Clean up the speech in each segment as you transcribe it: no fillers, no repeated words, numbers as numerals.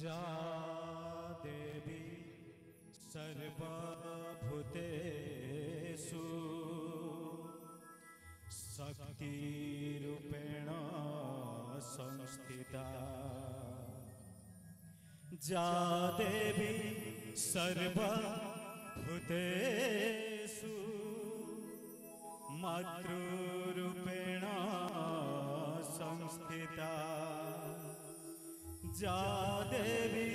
जा देवी सर्वभूतेषु शक्तिरूपेण संस्थिता जा देवी सर्वभूतेषु मातृरूपेण संस्थिता जा देवी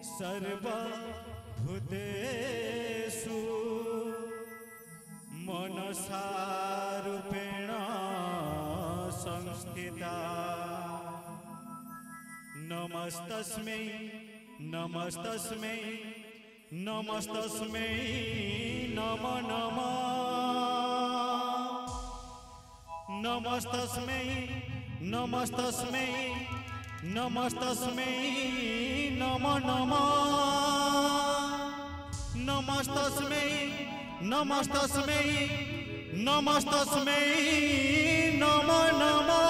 सर्वभूतेषु मनसारूपेण संस्थिता नमस्तस्मै नमस्तस्मै नमस्तस्मै नमो नमः नमस्तस्मै नमस्तस्मै नमस्तस्मै नमो नमः नमस्तस्मै नमस्तस्मै नमस्तस्मै नमो नमः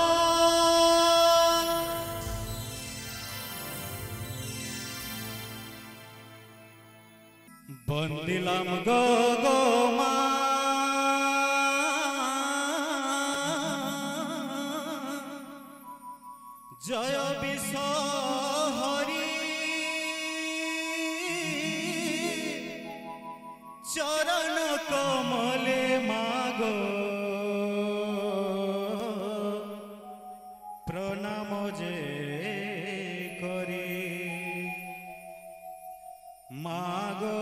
बंदिलाम गो गो मा जय विश्व हरि चरण कमले मागो प्रणाम जे करी मागो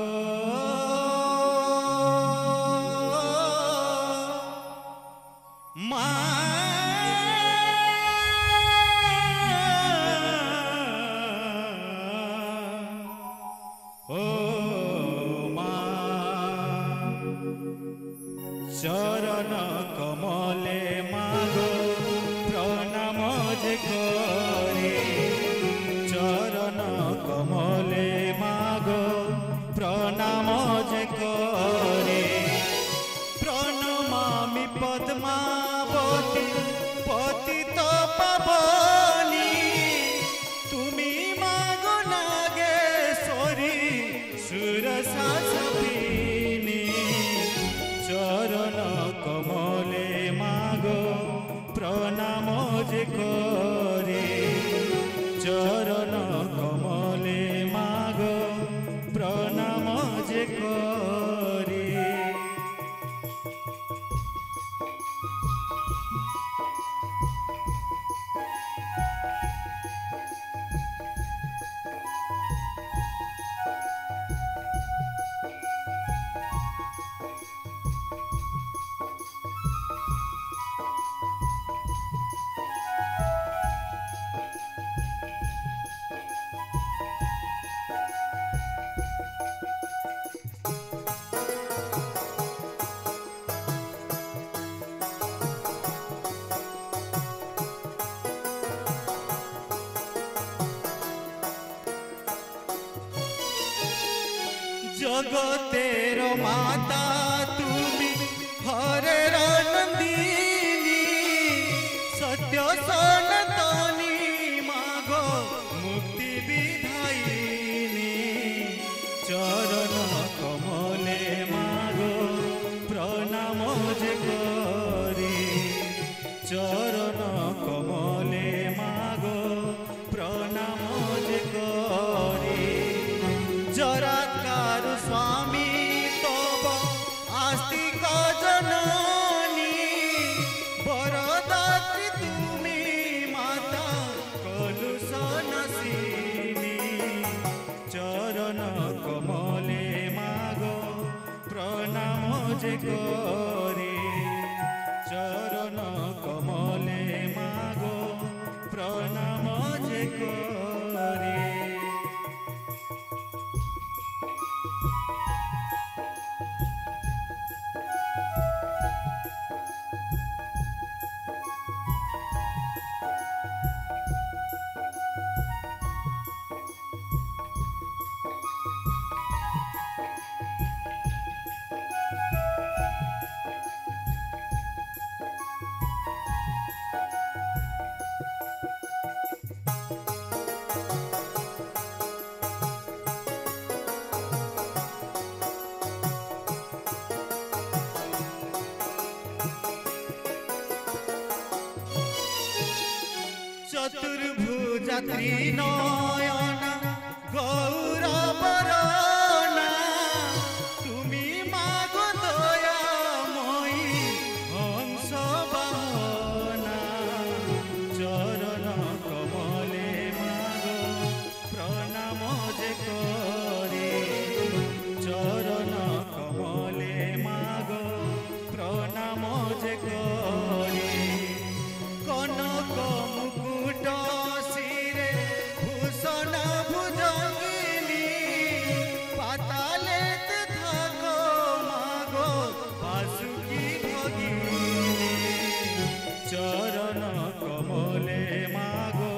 मा चरण कमले मागो प्रणाम जे करे चरण कमले मागो प्रणाम जे करे प्रणमामि पद्मावती पतित पावनी तुमी मागो नागेश्वरी सुरसा चरण कमले मागो प्रणाम जे करे चरण कमले मागो प्रणाम जे करे जगतेर माता तुमी हरेर नंदिनी सत्य सनातनी मागो मुक्ति विधायिनी चरण कमले मागो प्रणाम जे करे चरण कमले मागो प्रणाम जे करे जरा स्वामी तब आस्तिक जननी चतुर्भुजा त्रिनयना गौरवरना तुमी मागो दयामयी हंस बाहना चरण कमले मागो प्रणाम जे करे चरण कमले मागो प्रणाम जे करे कनक मुकुट शिरे भूषण भुजंगिनी पाताले थाको मागो वासुकी भगिनी चरण कमले मागो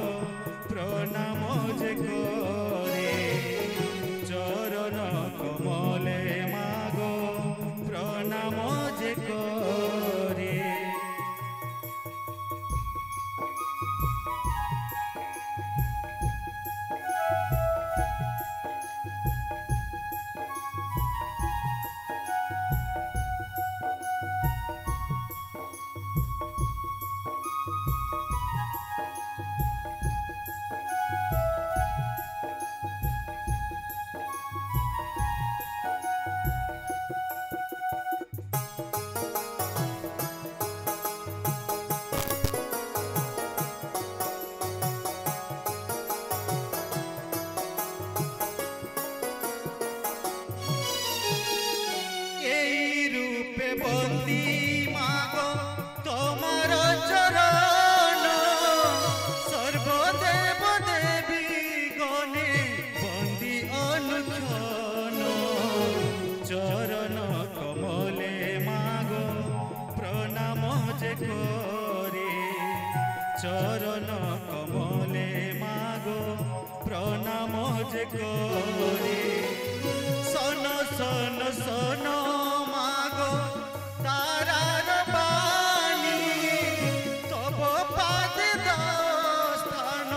प्रणाम जे करे चरण कमले मागो प्रणाम जे करे बंदी मागो तोमार चरण सर्वदेव देवी गणे बंदी अनुक्षण चरण कमले मागो प्रणाम जे करे चरण कमले मागो प्रणाम जे करे सन सन सन मागो तारार बानी तब पाद स्थान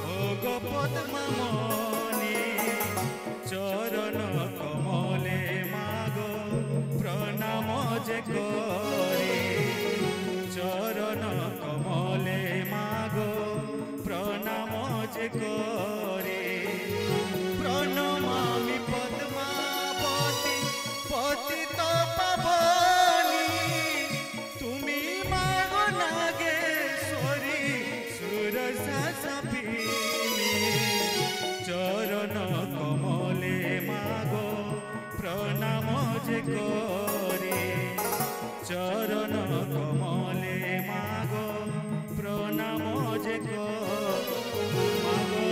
भोग पद्ममणि चरण कमले मागो प्रणाम जे करे चरण कमले मागो प्रणाम जे करे प्रणमामि पद्मावती पतित पावनी तुमी मागो नागेश्वरी सुरसा सफिनी चरण कमले मागो प्रणाम जे करे चरण कमले मागो प्रणाम जे मागो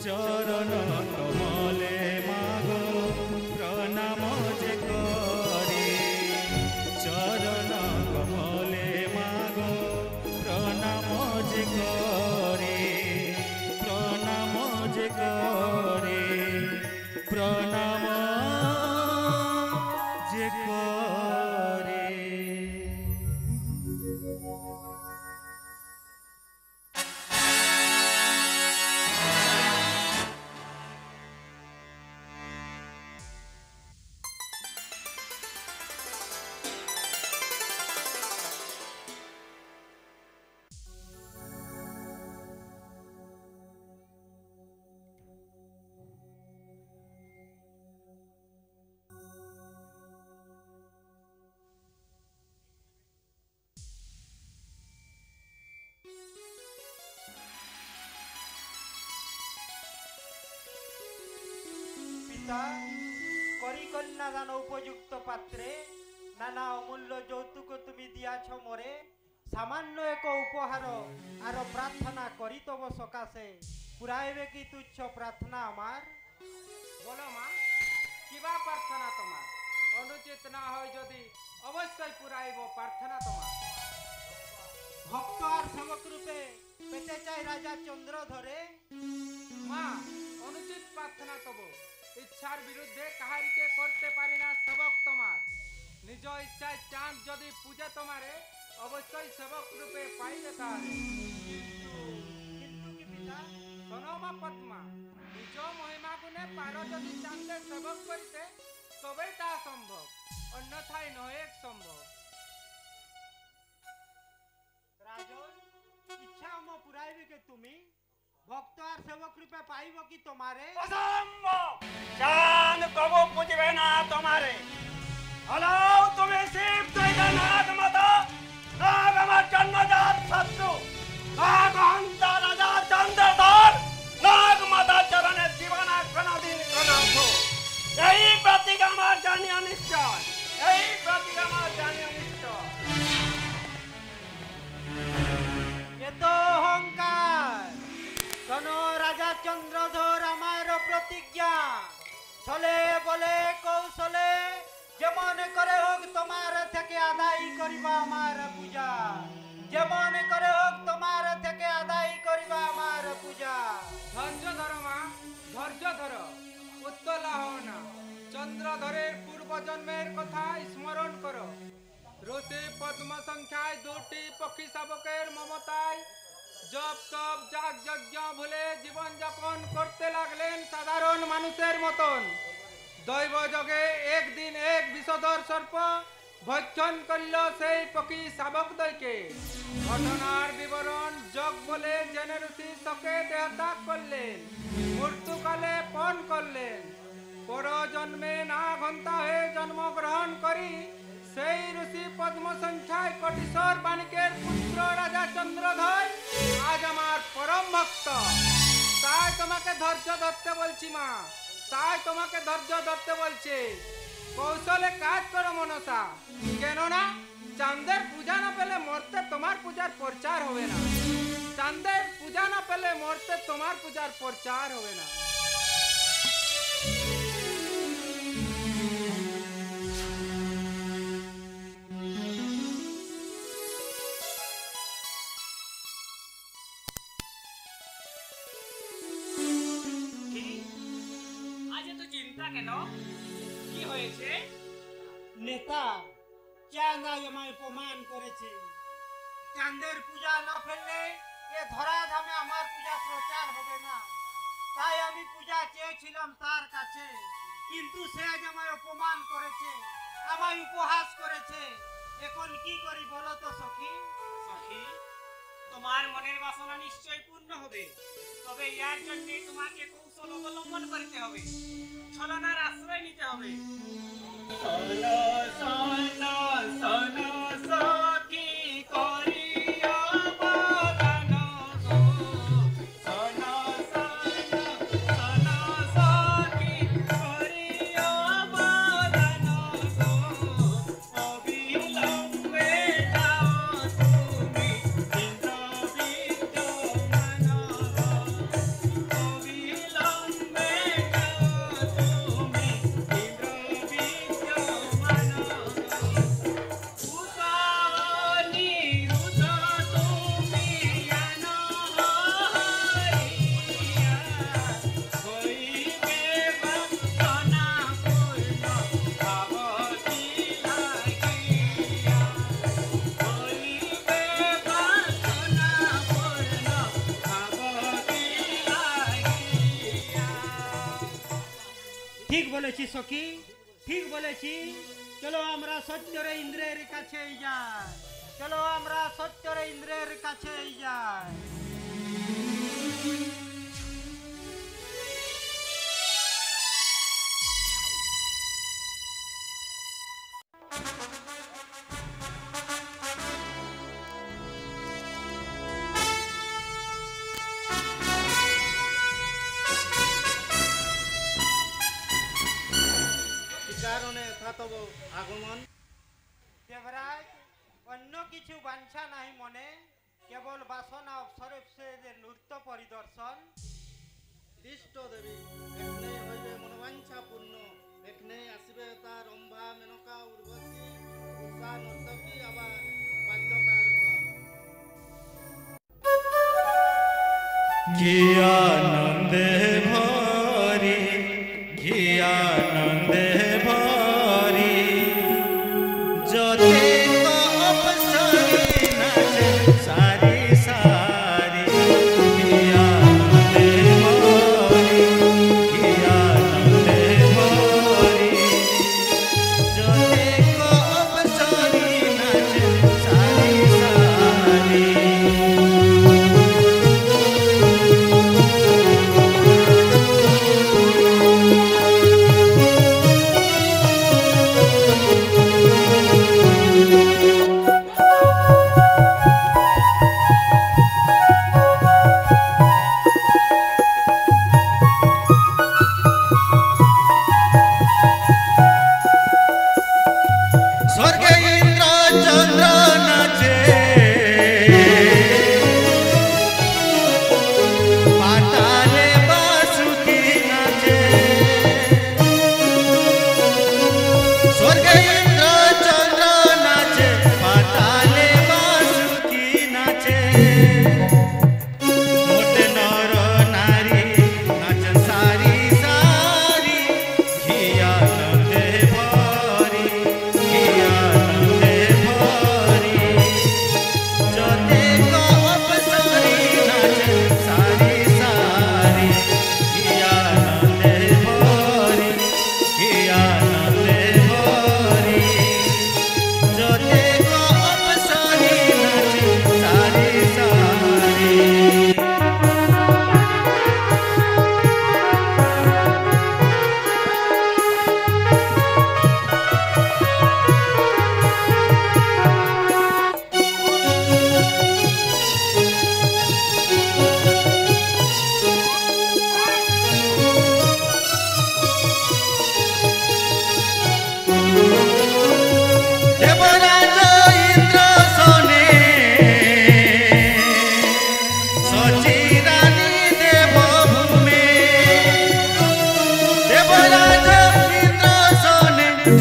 चरण कमले मागो प्रणाम जे करे चरण कमले मागो प्रणाम जे करे प्रणाम जे करे प्रणाम जे करे कन्या दान उपयुक्त पात्रे नाना अमूल्य যৌতুক তুমি দিয়াছ মোরে সামান্য এক উপহার আর প্রার্থনা করি তব সকাশে পুরাইবে কি তুচ্ছ প্রার্থনা আমার বলো মা কিবা প্রার্থনা তোমার অনুচিত না হয় যদি অবশ্যই পুরাইব প্রার্থনা তোমার ভক্ত আর সেবক রূপে পেতে চাই রাজা চন্দ্রধরে মা অনুচিত প্রার্থনা তব ইচ্ছার বিরুদ্ধে কাহারিকে করতে পারি না সেবক তোমার নিজ ইচ্ছায় চাঁদ যদি পূজে তোমারে অবশ্যই সেবক রূপে পাইবে তাহারে কিন্তু কি পিতা শোনো মা পদ্মা নিজ মহিমা গুণে পারো যদি চাঁদের সেবক করিতে তবেই তা সম্ভব, অন্যথায় নয় সম্ভব। রাজন, ইচ্ছা মো পুরাইবে কে তুমি ভক্ত আর সেবক রূপে পাইব কি তোমারে? অসম্ভব! চাঁদ কবু বুঝবে না তোমারে। হলাও তুমি শিব নাগ মাতা, নাগ আমার জন্মজাত শত্রু, নাগ হন্তা রাজা চন্দ্রধর, নাগ মাতা চরণে জীবনা কোনদিন প্রণাম। এই প্রতীক আমার জানিয়া নিশ্চয়, এই প্রতীক আমার জানিয়া নিশ্চয়। এত অহংকার কোন রাজা চন্দ্রধর আমার প্রতিজ্ঞা ছলে বলে কৌশলে যেমন করে হোক তোমার থেকে আদায় করিবা আমার পূজা, যেমন করে হোক তোমার থেকে আদায় করিবা আমার পূজা। ধৈর্য ধরো মা, ধৈর্য ধরো, উত্তলা হও না। চন্দ্রধরের পূর্ব জন্মের কথা স্মরণ করো। ঋষি পদ্ম সংখ্যায় দুটি পক্ষী শাবকের মমতায় জপ তপ যাগ যজ্ঞ ভুলে জীবন যাপন করতে লাগলেন সাধারণ মানুষের মতন। দৈব যোগে একদিন এক বিষধর সর্প ভক্ষণ করল সেই পক্ষী শাবকদ্বয়কে। ঘটনার বিবরণ যোগ বলে জেনে ঋষি শোকে দেহত্যাগ করলেন, মৃত্যুকালে পণ করলেন। পর জন্মে না ঘন্টা হয়ে জন্মগ্রহণ করি সেই ঋষি পদ্ম সংখ্যায় কোটিশ্বর বাণিকের পুত্র রাজা চন্দ্রধর আজ আমার পরম ভক্ত। তাই তোমাকে ধৈর্য ধরতে বলছি মা, তাই তোমাকে ধৈর্য ধরতে বলছে। কৌশলে কাজ করো মনসা, কেননা চাঁদের পূজা না পেলে মরতে তোমার পূজার প্রচার হবে না। চাঁদের পূজা না পেলে মরতে তোমার পূজার প্রচার হবে না। কেন, কি হয়েছে? নেতা চাঁদ আজ আমায় প্রমাণ করেছে, চাঁদের পূজা না ফেললে এ ধরাধামে আমার পূজা প্রচার হবে না। তাই আমি পূজা চেয়েছিলাম তার কাছে, কিন্তু সে আজ আমায় অপমান করেছে, আমায় উপহাস করেছে। এখন কি করি বলো তো সখী? সখী, তোমার মনের বাসনা নিশ্চয় পূর্ণ হবে, তবে ইয়ার জন্য তোমাকে কৌশল অবলম্বন করতে হবে, ছলনার আশ্রয় নিতে হবে। ঠিক বলেছি সখী, ঠিক বলেছি। চলো আমরা সত্যের ইন্দ্রের কাছে যাই, চলো আমরা সত্যের ইন্দ্রের কাছে যাই। কারণে তব আগমন? দেবরাজ, অন্য কিছু বাঞ্ছা নাই মনে, কেবল বাসনা অবসরে নৃত্য পরিদর্শন। ইষ্ট দেবী, এখানে হইবে মনোবাঞ্ছা পূর্ণ, এখানে আসিবে তার রম্ভা, মেনকা, উর্বশী, উষা, নর্তকী, আবার বাদ্যকার গণ। কি আনন্দে ভরি, কি আনন্দে ভরি, যতে অপসরে নাচে সারি সারি। কি আনন্দে ভরি,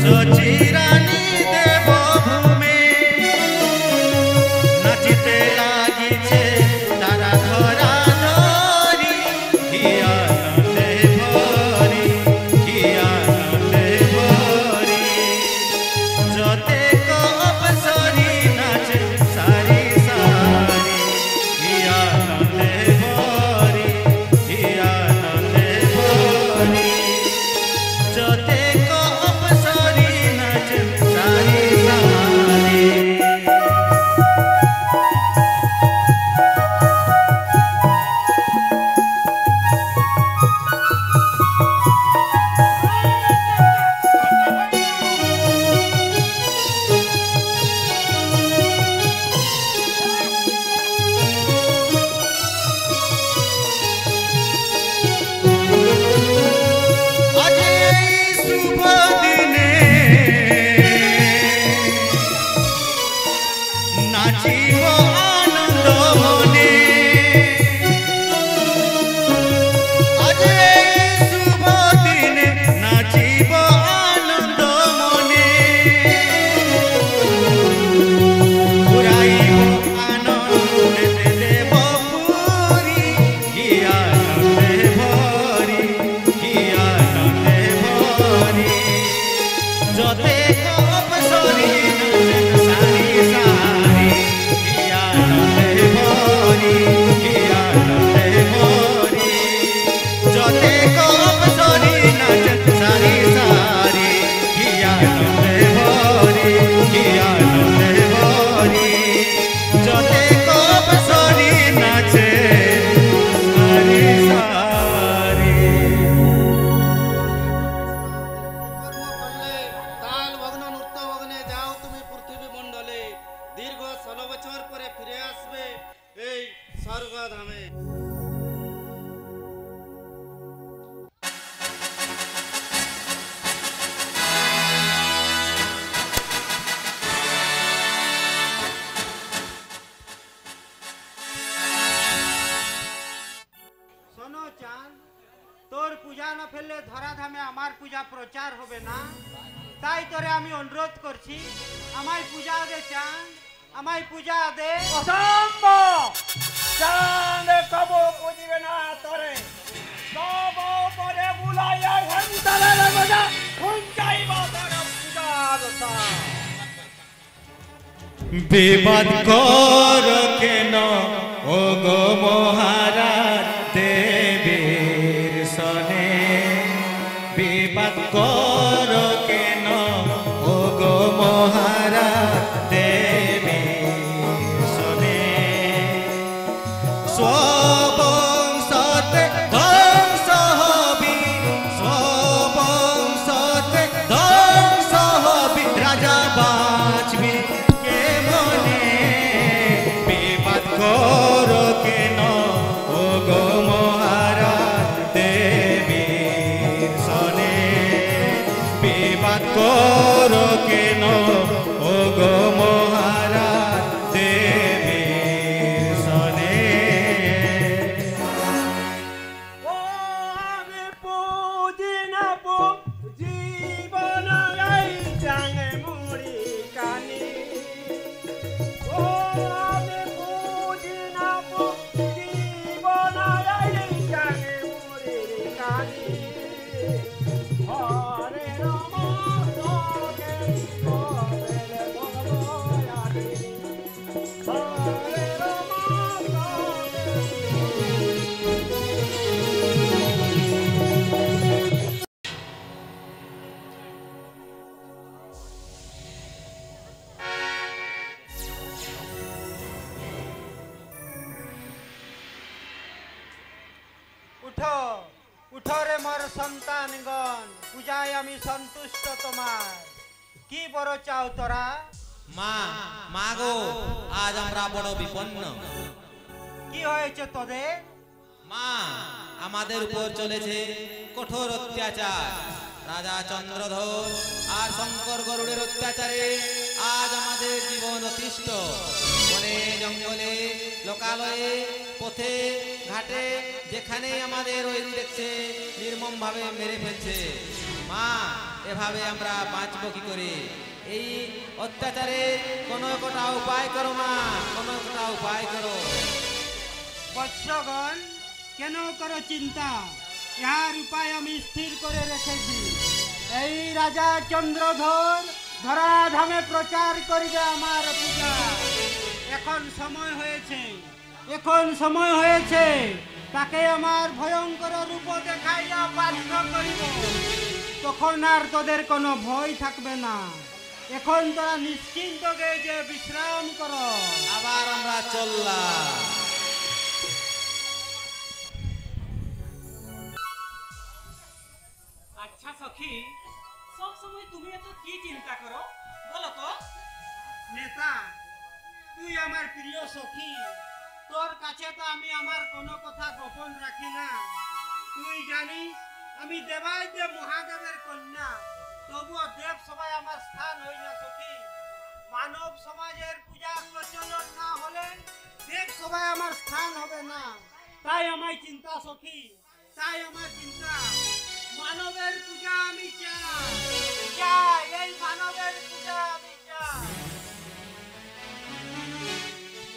সচিরানী দেব ভূমে নাচিতে লাগিছে তারা ধরা ধরি কি আনন্দে ভরি কি আনন্দে ভরি যতে অপসরি নাচে সারি সারি কি আনন্দে ভরি কি আনন্দে ভরি যতে অপসরি নাচে সারি সারি আজ এই শুভ দিনে নাচিব আনন্দ মনে আজ এই শুভ দিনে নাচিব আনন্দ মনে ঘুরাইব আনন্দে দেব পুরি কি আনন্দে ভরি কি আনন্দে ভরি যতে অপসরি সারি সারি কি আনন্দে ভরি কি আনন্দে ভরি যতে অপসরি নাচে সারি সারি কি আনন্দে ভরি কি আনন্দে ভরি যতে অপসরি নাচে সারি সারি কর্ম করলে তাল ভগ্ন নৃত্য ভগ্নে যাও তুমি পৃথিবী মণ্ডলে দীর্ঘ 16 বছর পরে ফিরে আসবে এই স্বর্গধামে শোনো চাঁদ, তোর পূজা না ফেললে ধরাধামে আমার পূজা প্রচার হবে না। তাই তোরে আমি অনুরোধ করছি, আমায় পূজা দে চাঁদ, আমায় পূজা দে। অসম্ভব! চাঁদ কবু বুঝিবে না তোরে। সব পরে বুলাইয়া ঘন্টালের মজা খুঁজাইব তোর পূজার সাথ। বিবাদ কর কেন ও গো মহারাজ দেবীর সনে বিবাদ কর কেন ও গো মহারাজ দেবীর সনে স্ববংশতে ধ্বংস হবি স্ববংশতে ধ্বংস হবি রাজা বাঁচবি কে মনে বিবাদ কর কেন ও গো মহারাজ দেবীর সনে বিবাদ কর কেন ও গো মহারাজ দেবীর সনে ও আমি পুজি না জীবন এই চাঙে মুড়ি কানি। ও আমি পুজি না জীবন এই চাঙে মুড়ি কানি। হরে রাম সগে গোবেলে ভগবয়ানি। হরে রাম উঠো উঠো রে মোর সন্তানগণ, পূজায় আমি সন্তুষ্ট তোমার। কি বড় চাও তোরা? মা মা গো আজ আমরা বড় বিপন্ন। কি হয়েছে তোদের? মা আমাদের উপর চলেছে কঠোর অত্যাচার। রাজা চন্দ্রধর আর শঙ্কর গরুড়ের অত্যাচারে আজ আমাদের জীবন অতিষ্ঠ। বনে জঙ্গলে লোকালয়ে পথে ঘাটে যেখানেই আমাদের ওই দেখছে নির্মম ভাবে মেরে ফেলছে। মা এভাবে আমরা বাঁচব কি করে? এই অত্যাচারে কোনো একটা উপায় করো মা, কোনো একটা উপায় করো। বৎসগণ, কেন করো চিন্তা? ইহার উপায় আমি স্থির করে রেখেছি। এই রাজা চন্দ্রধর ধরাধামে প্রচার করিবে আমার পূজা। এখন সময় হয়েছে, এখন সময় হয়েছে তাকে আমার ভয়ঙ্কর রূপ দেখাইয়া বাধ্য করিব। তখন আর তোদের কোনো ভয় থাকবে না। এখন তোরা নিশ্চিন্ত যে বিশ্রাম করো। আবার আমরা চললাম। আচ্ছা সখী, সব সময় তুমি এত কি চিন্তা করো বলো তো? নেতা, তুই আমার প্রিয় সখী, তোর কাছে তো আমি আমার কোনো কথা গোপন রাখি না। তুই জানিস আমি দেবাদিদেব মহাদেবের কন্যা, তবুও দেব সভায় আমার স্থান হই না সখী। মানব সমাজের পূজা প্রচলন না হলে দেব সভায় আমার স্থান হবে না। তাই আমার চিন্তা সখী, তাই আমার চিন্তা। মানবের পূজা আমি চাই, এই মানবের পূজা আমি চাই।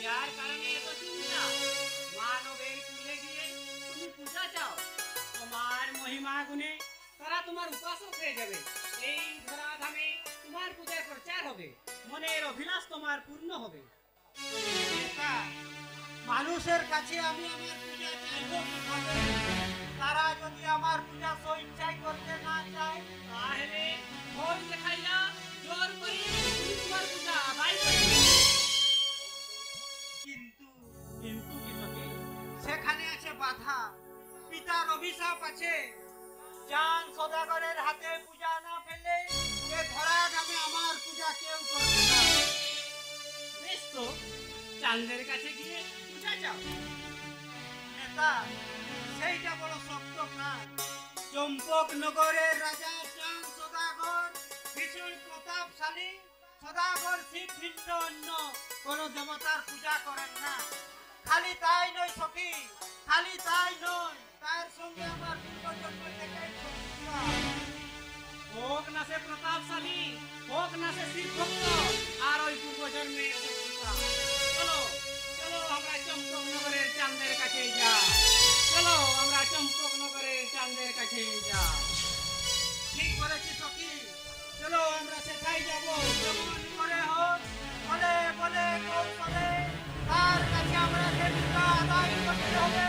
যার কারণে এত চিন্তা? মানবের কুলে গিয়ে তুমি পূজা চাও? তোমার মহিমা গুণে তারা তোমার উপাসক হয়ে যাবে। এই ধরাধামে তোমার পূজার প্রচার হবে, মনের অভিলাষ তোমার পূর্ণ হবে। নেতা, মানুষের কাছে আমি আমার পূজা চাইব কিভাবে? তারা যদি আমার পূজা স্বেচ্ছায় করতে না চায়, তাহলে ভয় দেখাইয়া জোর করে তুমি তোমার পূজা আদায় করবে। কিন্তু কিন্তু কি সখী? সেখানে আছে বাধা, পিতার অভিশাপ আছে। চাঁদ সদাগরের হাতে পূজা না পেলে এ ধরাধামে আমার পূজা কেউ করবে না। বেশ তো, চাঁদের কাছে গিয়ে পূজা চাও। নেতা, সেইটা বড় শক্ত কাজ। চম্পক নগরের রাজা চাঁদ সদাগর ভীষণ প্রতাপশালী। সদাগর শিব ভিন্ন অন্য কোন দেবতার পূজা করেন না। খালি তাই নয় সখী, খালি তাই নয়, তার সঙ্গে আমার পূর্বজন্ম থেকে শত্রুতা। হোক না সে প্রতাপশালী, হোক না সে শিব ভক্ত, আর ওই পূর্বজন্মের শত্রুতা। চলো চলো আমরা চম্পক নগরের চাঁদের কাছে যাই। চলো আমরা চম্পক নগরের চাঁদের কাছে যাই। ঠিক করেছি সখী, চলো আমরা সেটাই যাব। যেমন করে হোক, বলে বলে কৌশলে তার কাছে আমরা দেবতা আদায় করতে হবে।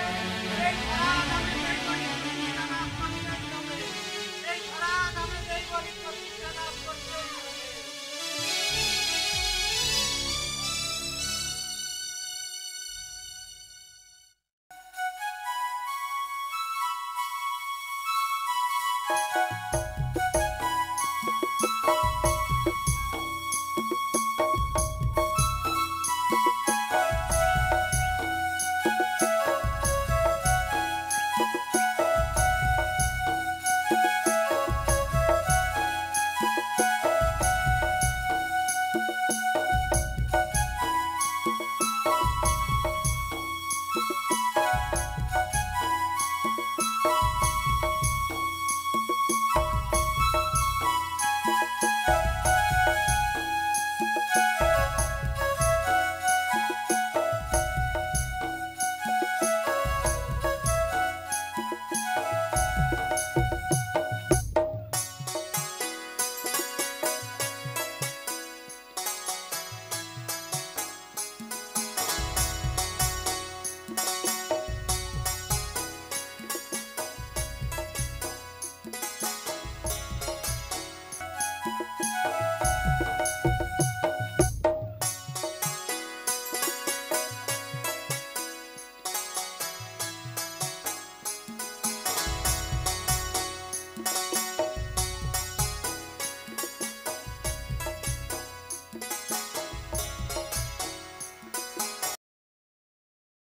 এই ধরাধামে দেবতার প্রতিষ্ঠা লাভ করতেই হবে। এই ধরাধামে দেবতার প্রতিষ্ঠা লাভ করতেই হবে। Thank you.